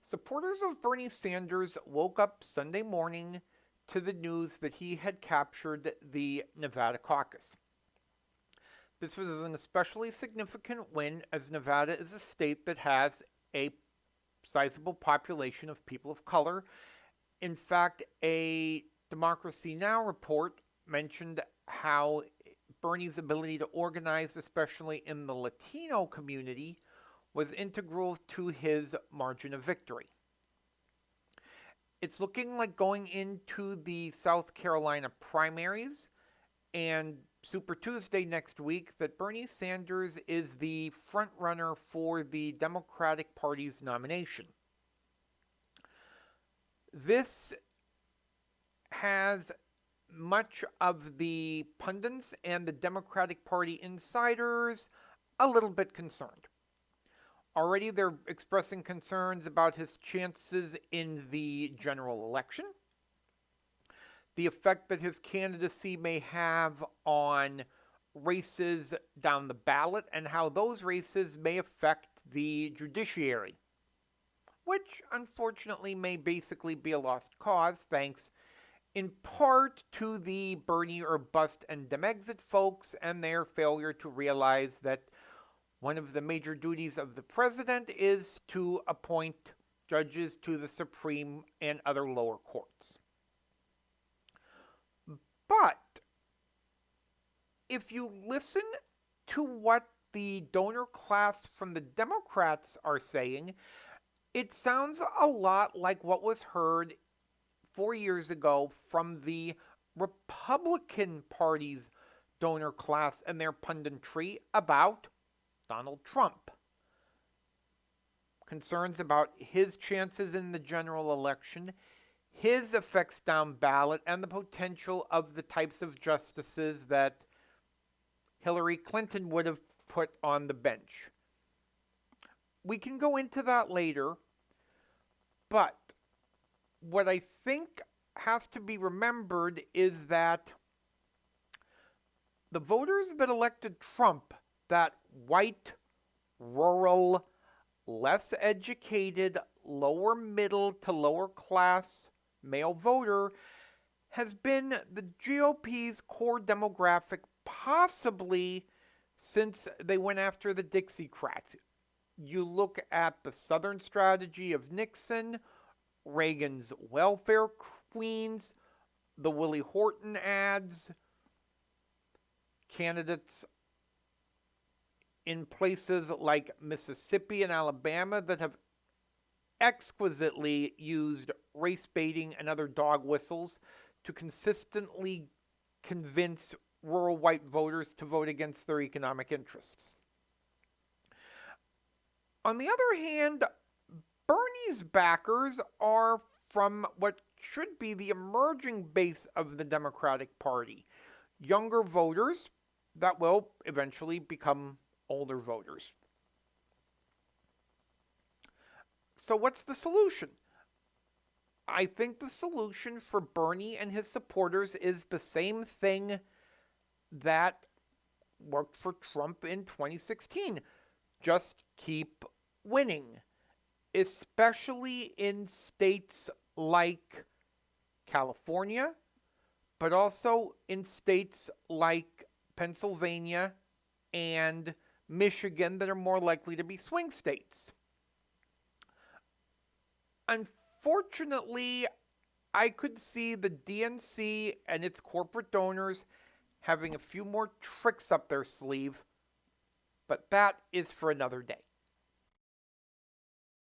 Supporters of Bernie Sanders woke up Sunday morning to the news that he had captured the Nevada caucus. This was an especially significant win as Nevada is a state that has a sizable population of people of color. In fact, a Democracy Now! Report mentioned how Bernie's ability to organize, especially in the Latino community, was integral to his margin of victory. It's looking like going into the South Carolina primaries and Super Tuesday next week that Bernie Sanders is the front runner for the Democratic Party's nomination. This has much of the pundits and the Democratic Party insiders a little bit concerned. Already they're expressing concerns about his chances in the general election, the effect that his candidacy may have on races down the ballot, and how those races may affect the judiciary, which unfortunately may basically be a lost cause thanks in part to the Bernie or bust and Demexit folks and their failure to realize that one of the major duties of the president is to appoint judges to the Supreme and other lower courts. But if you listen to what the donor class from the Democrats are saying, it sounds a lot like what was heard 4 years ago from the Republican Party's donor class and their punditry about Donald Trump. Concerns about his chances in the general election, his effects down ballot, and the potential of the types of justices that Hillary Clinton would have put on the bench. We can go into that later, but what I think has to be remembered is that the voters that elected Trump, that white, rural, less educated, lower middle to lower class male voter, has been the GOP's core demographic possibly since they went after the Dixiecrats. You look at the Southern strategy of Nixon, Reagan's welfare queens, the Willie Horton ads, candidates in places like Mississippi and Alabama that have exquisitely used race baiting and other dog whistles to consistently convince rural white voters to vote against their economic interests. On the other hand, Bernie's backers are from what should be the emerging base of the Democratic Party, younger voters that will eventually become older voters. So what's the solution? I think the solution for Bernie and his supporters is the same thing that worked for Trump in 2016. Just keep winning, especially in states like California, but also in states like Pennsylvania and Michigan that are more likely to be swing states. Unfortunately, I could see the DNC and its corporate donors having a few more tricks up their sleeve, but that is for another day.